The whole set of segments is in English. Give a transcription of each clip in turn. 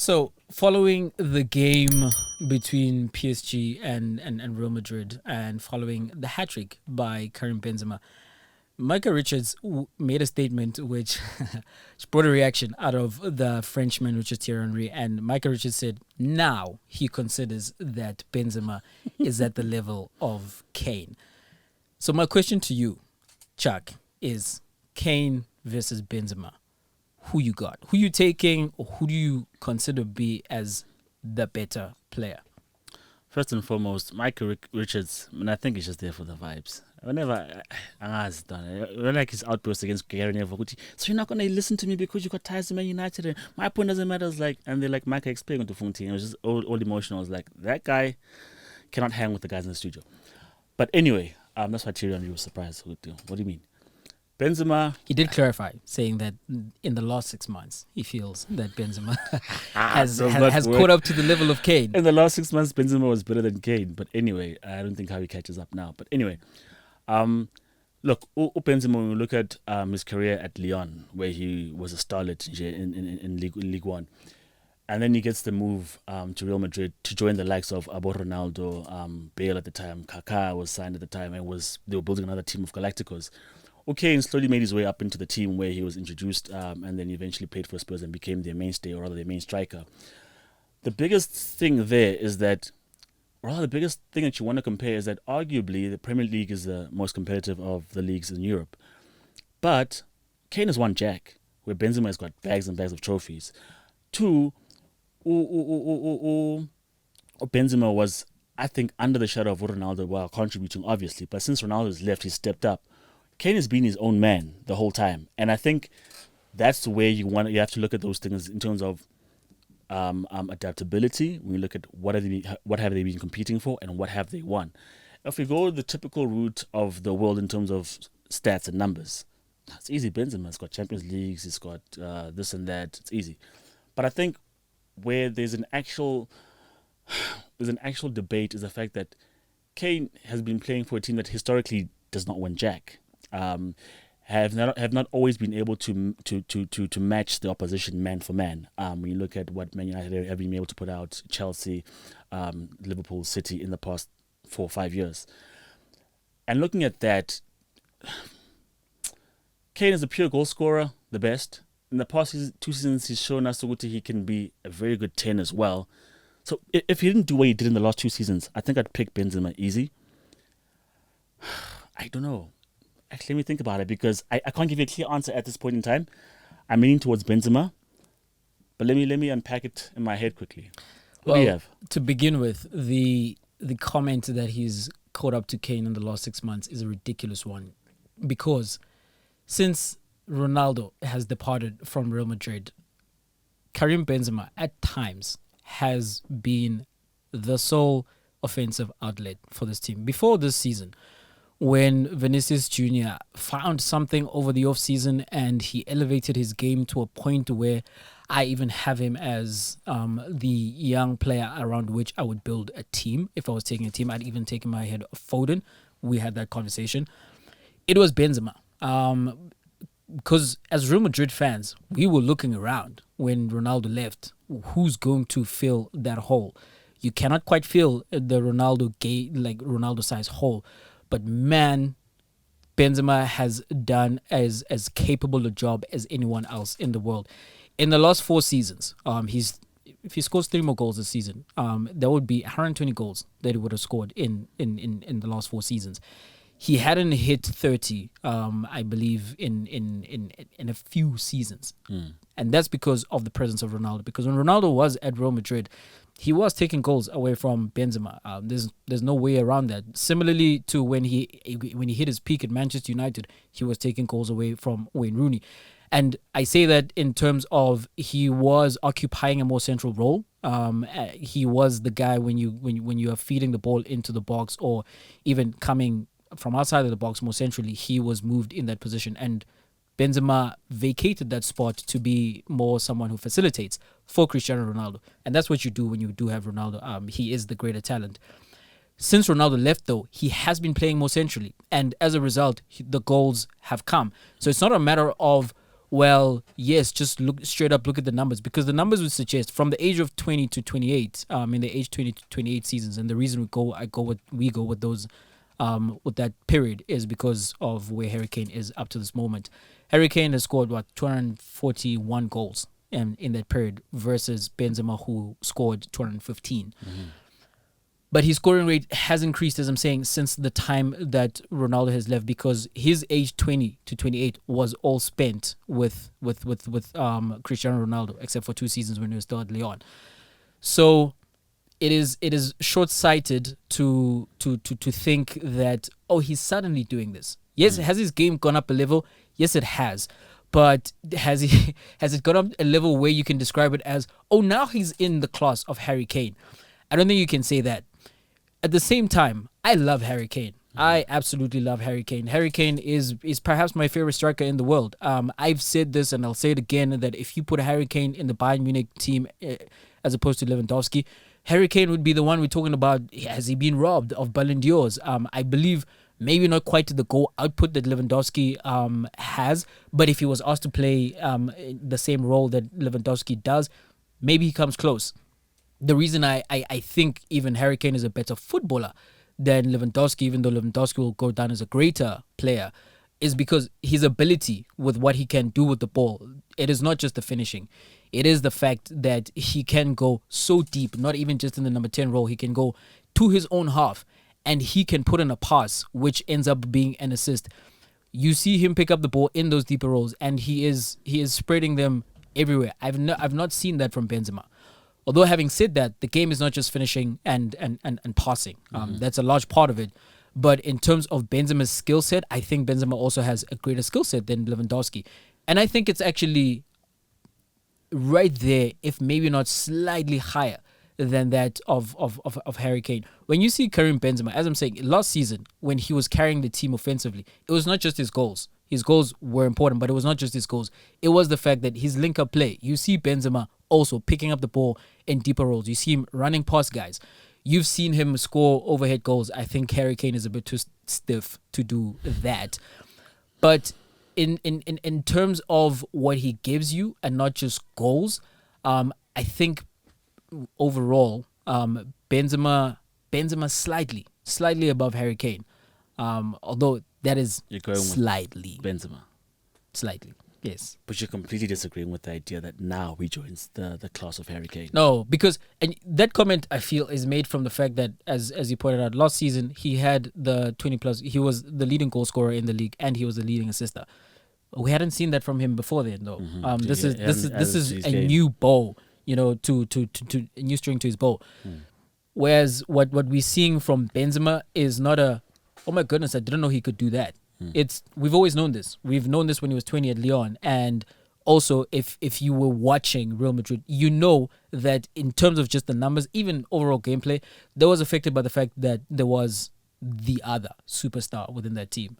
So, following the game between PSG and Real Madrid, and following the hat trick by Karim Benzema, Micah Richards made a statement which, which brought a reaction out of the Frenchman, which is Thierry Henry. And Micah Richards said now he considers that Benzema is at the level of Kane. So, my question to you, Chuck, is Kane versus Benzema. Who you got? Who you taking, or who do you consider be as the better player? First and foremost, Micah Richards, I think he's just there for the vibes. Whenever Anga's done it, when like his outburst against Gary Neville, so you're not gonna listen to me because you got ties to Man United. And my point doesn't matter. It's like, and they're like, Micah explaining to Funti, and it was just all emotional. I was like, that guy cannot hang with the guys in the studio. But anyway, that's why Thierry Henry was surprised. What do you mean? Benzema. He did clarify, saying that in the last 6 months, he feels that Benzema has caught up to the level of Kane. In the last 6 months, Benzema was better than Kane. But anyway, I don't think how he catches up now. But anyway, look, Benzema, when we look at his career at Lyon, where he was a starlet in League One, and then he gets the move to Real Madrid to join the likes of Ronaldo, Bale at the time, Kaká was signed at the time, and they were building another team of Galacticos. Kane slowly made his way up into the team where he was introduced and then eventually played for Spurs and became their mainstay, or rather their main striker. The biggest thing there is that, or rather the biggest thing that you want to compare is that arguably the Premier League is the most competitive of the leagues in Europe. But Kane has won Jack, where Benzema has got bags and bags of trophies. Two, Benzema was, I think, under the shadow of Ronaldo while contributing, obviously. But since Ronaldo's left, he's stepped up. Kane has been his own man the whole time, and I think that's where you have to look at those things in terms of adaptability. When you look at what have they been competing for and what have they won. If we go the typical route of the world in terms of stats and numbers, it's easy. Benzema's got Champions Leagues, he's got this and that. It's easy, but I think where there's an actual debate is the fact that Kane has been playing for a team that historically does not win Jack. Have not always been able to match the opposition man for man. When you look at what Man United have been able to put out, Chelsea, Liverpool, City in the past 4 or 5 years, and looking at that, Kane is a pure goal scorer, the best. In the past 2 seasons, he's shown us that he can be a very good 10 as well. So if he didn't do what he did in the last 2 seasons, I think I'd pick Benzema easy. I don't know. Actually, let me think about it, because I can't give you a clear answer at this point in time. I'm leaning towards Benzema, but let me unpack it in my head quickly. What do you have? To begin with, the comment that he's caught up to Kane in the last 6 months is a ridiculous one, because since Ronaldo has departed from Real Madrid, Karim Benzema at times has been the sole offensive outlet for this team. Before this season, when Vinicius Jr. found something over the offseason and he elevated his game to a point where I even have him as the young player around which I would build a team. If I was taking a team, I'd even take in my head Foden. We had that conversation. It was Benzema. Because as Real Madrid fans, we were looking around when Ronaldo left. Who's going to fill that hole? You cannot quite fill the Ronaldo-size hole. But man, Benzema has done as capable a job as anyone else in the world. In the last 4 seasons, if he scores 3 more goals this season, there would be 120 goals that he would have scored in the last 4 seasons. He hadn't hit 30, I believe, in a few seasons. And that's because of the presence of Ronaldo. Because when Ronaldo was at Real Madrid, he was taking goals away from Benzema. There's no way around that. Similarly to when he hit his peak at Manchester United, he was taking goals away from Wayne Rooney. And I say that in terms of he was occupying a more central role. He was the guy when you are feeding the ball into the box, or even coming from outside of the box more centrally, he was moved in that position. And Benzema vacated that spot to be more someone who facilitates for Cristiano Ronaldo. And that's what you do when you do have Ronaldo. He is the greater talent. Since Ronaldo left, though, he has been playing more centrally. And as a result, the goals have come. So it's not a matter of Well, yes, just look straight up, look at the numbers, because the numbers would suggest from the age of 20 to 28, in the age 20 to 28 seasons, and the reason we go with those, with that period is because of where Harry Kane is up to this moment. Harry Kane has scored 241 goals in that period versus Benzema, who scored 215. But his scoring rate has increased, as I'm saying, since the time that Ronaldo has left, because his age 20 to 28 was all spent with Cristiano Ronaldo, except for 2 seasons when he was still at Lyon. So it is short-sighted to think that, oh, he's suddenly doing this. Yes, has his game gone up a level? Yes, it has. But has it gone up a level where you can describe it as, oh, now he's in the class of Harry Kane? I don't think you can say that. At the same time, I love Harry Kane. I absolutely love Harry Kane. Harry Kane is perhaps my favorite striker in the world. I've said this and I'll say it again, that if you put Harry Kane in the Bayern Munich team as opposed to Lewandowski, Harry Kane would be the one we're talking about. Has he been robbed of Ballon d'Ors? I believe maybe not quite to the goal output that Lewandowski has, but if he was asked to play the same role that Lewandowski does, maybe he comes close. The reason I think even Harry Kane is a better footballer than Lewandowski, even though Lewandowski will go down as a greater player, is because his ability with what he can do with the ball. It is not just the finishing. It is the fact that he can go so deep, not even just in the number 10 role. He can go to his own half and he can put in a pass, which ends up being an assist. You see him pick up the ball in those deeper roles and he is spreading them everywhere. I've not seen that from Benzema. Although having said that, the game is not just finishing and passing. That's a large part of it. But in terms of Benzema's skill set, I think Benzema also has a greater skill set than Lewandowski. And I think it's actually right there, if maybe not slightly higher than that of Harry Kane. When you see Karim Benzema, as I'm saying, last season, when he was carrying the team offensively, it was not just his goals. His goals were important, but it was not just his goals. It was the fact that his link-up play. You see Benzema also picking up the ball in deeper roles. You see him running past guys. You've seen him score overhead goals. I think Harry Kane is a bit too stiff to do that. But in terms of what he gives you and not just goals, I think overall Benzema slightly above Harry Kane. Although that is slightly. Benzema. Slightly. Yes. But you're completely disagreeing with the idea that now he joins the class of Harry Kane. No, because and that comment I feel is made from the fact that as you pointed out, last season he had the 20 plus. He was the leading goal scorer in the league and he was the leading assister. We hadn't seen that from him before then, though. This is a new bow, to a new string to his bow. Whereas what we're seeing from Benzema is not a, oh my goodness, I didn't know he could do that. We've always known this. We've known this when he was 20 at Lyon. And also, if you were watching Real Madrid, you know that in terms of just the numbers, even overall gameplay, that was affected by the fact that there was the other superstar within that team.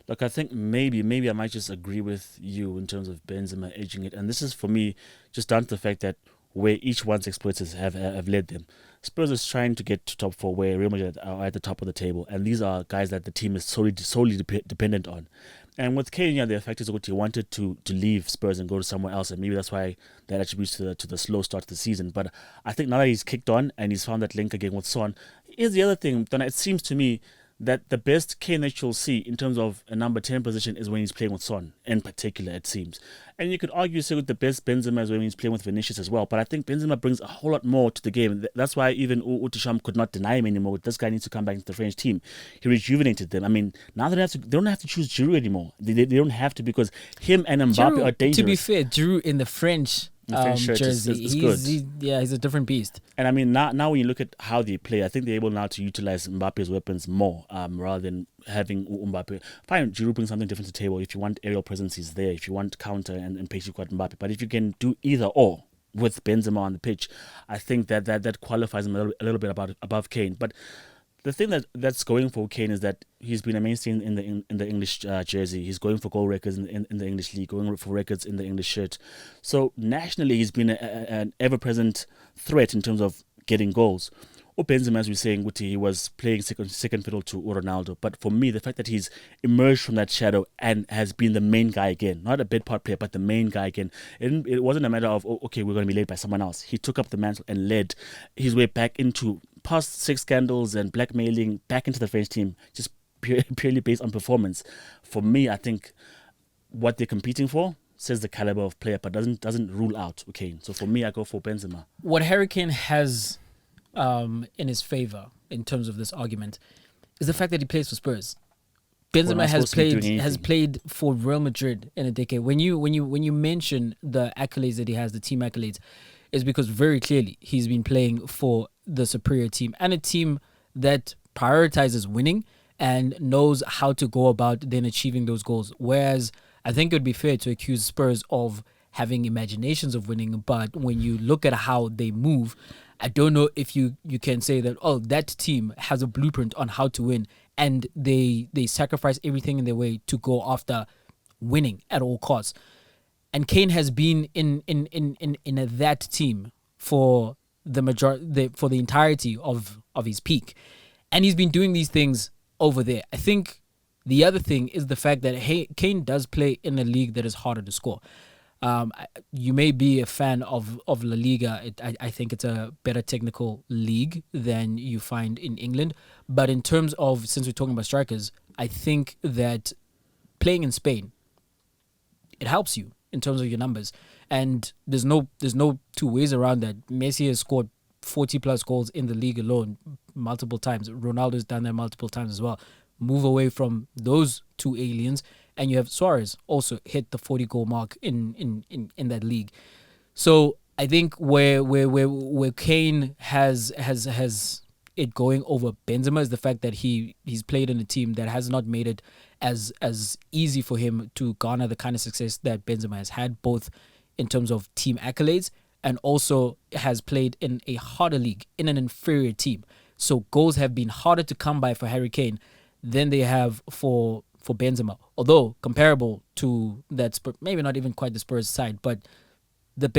Look, I think maybe I might just agree with you in terms of Benzema edging it. And this is, for me, just down to the fact that where each one's exploits have led them. Spurs is trying to get to top 4 where Real Madrid are at the top of the table. And these are guys that the team is solely dependent on. And with Kane, the fact is that he wanted to leave Spurs and go to somewhere else. And maybe that's why that attributes to the slow start to the season. But I think now that he's kicked on and he's found that link again with Son, here's the other thing. Then it seems to me that the best Kane that you'll see in terms of a number 10 position is when he's playing with Son, in particular, it seems. And you could argue, say, with the best Benzema is when he's playing with Vinicius as well. But I think Benzema brings a whole lot more to the game. That's why even Utisham could not deny him anymore. This guy needs to come back into the French team. He rejuvenated them. I mean, now they don't have to choose Giroud anymore. They don't have to, because him and Mbappe Giroud, are dangerous. To be fair, Giroud in the French jersey, is good. He's a different beast. And I mean, now when you look at how they play, I think they're able now to utilize Mbappe's weapons more, rather than having Mbappe. Fine, Giroud brings something different to the table. If you want aerial presence, he's there. If you want counter and pace, you've got Mbappe. But if you can do either or with Benzema on the pitch, I think that qualifies him a little bit above Kane. But the thing that's going for Kane is that he's been a mainstay in the English jersey. He's going for goal records in the English league, going for records in the English shirt. So nationally, he's been an ever-present threat in terms of getting goals. Benzema, as we're saying, Guti, he was playing second fiddle to Ronaldo. But for me, the fact that he's emerged from that shadow and has been the main guy again, not a bit part player, but the main guy again, it wasn't a matter of, oh, okay, we're going to be led by someone else. He took up the mantle and led his way back into past 6 scandals and blackmailing back into the French team, just purely based on performance. For me, I think what they're competing for says the caliber of player, but doesn't rule out Kane. So for me, I go for Benzema. What Harry Kane has in his favor in terms of this argument is the fact that he plays for Spurs. Benzema has played for Real Madrid in a decade. When you mention the accolades that he has, the team accolades, is because very clearly he's been playing for the superior team and a team that prioritizes winning and knows how to go about then achieving those goals. Whereas I think it would be fair to accuse Spurs of having imaginations of winning, but when you look at how they move, I don't know if you can say that, oh, that team has a blueprint on how to win and they sacrifice everything in their way to go after winning at all costs. And Kane has been in that team for the entirety of his peak. And he's been doing these things over there. I think the other thing is the fact that Kane does play in a league that is harder to score. You may be a fan of La Liga. I think it's a better technical league than you find in England. But in terms of, since we're talking about strikers, I think that playing in Spain, it helps you in terms of your numbers. And there's no two ways around that. Messi has scored 40 plus goals in the league alone multiple times. Ronaldo's done that multiple times as well. Move away from those two aliens, and you have Suarez also hit the 40 goal mark in that league. So I think where Kane has it going over Benzema is the fact that he's played in a team that has not made it as easy for him to garner the kind of success that Benzema has had, both in terms of team accolades and also has played in a harder league in an inferior team. So goals have been harder to come by for Harry Kane than they have for Benzema. Although comparable to that, maybe not even quite the Spurs side, but the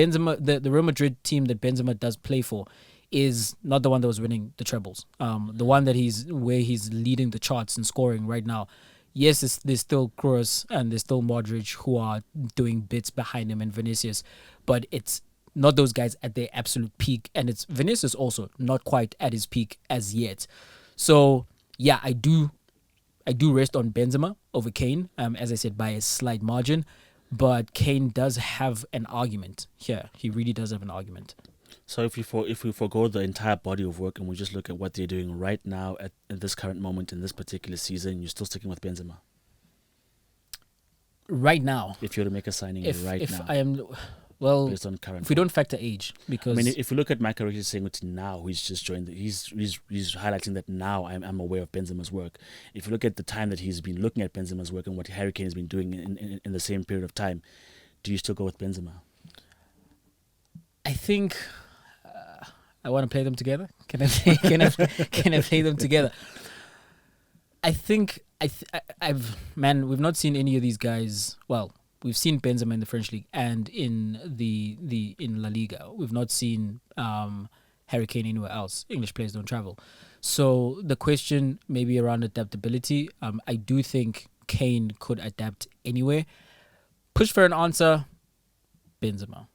Real Madrid team that Benzema does play for is not the one that was winning the trebles. The one that he's leading the charts and scoring right now. Yes, there's still Kroos and there's still Modric who are doing bits behind him and Vinicius, but it's not those guys at their absolute peak, and it's Vinicius also not quite at his peak as yet. So yeah, I do rest on Benzema over Kane, as I said, by a slight margin, but Kane does have an argument here. He really does have an argument. So if we forgo the entire body of work and we just look at what they're doing right now at this current moment in this particular season, you're still sticking with Benzema? Right now. If you were to make a signing now. I am... Well, based on current if we don't factor age, because I mean, if you look at Micah Richard saying it now, he's just joined. He's highlighting that now I'm aware of Benzema's work. If you look at the time that he's been looking at Benzema's work and what Harry Kane has been doing in the same period of time, do you still go with Benzema? I think I want to play them together. Can I play them together? I think we've not seen any of these guys. Well, we've seen Benzema in the French league and in in La Liga. We've not seen Harry Kane anywhere else. English players don't travel. So the question maybe around adaptability, I do think Kane could adapt anywhere. Push for an answer, Benzema.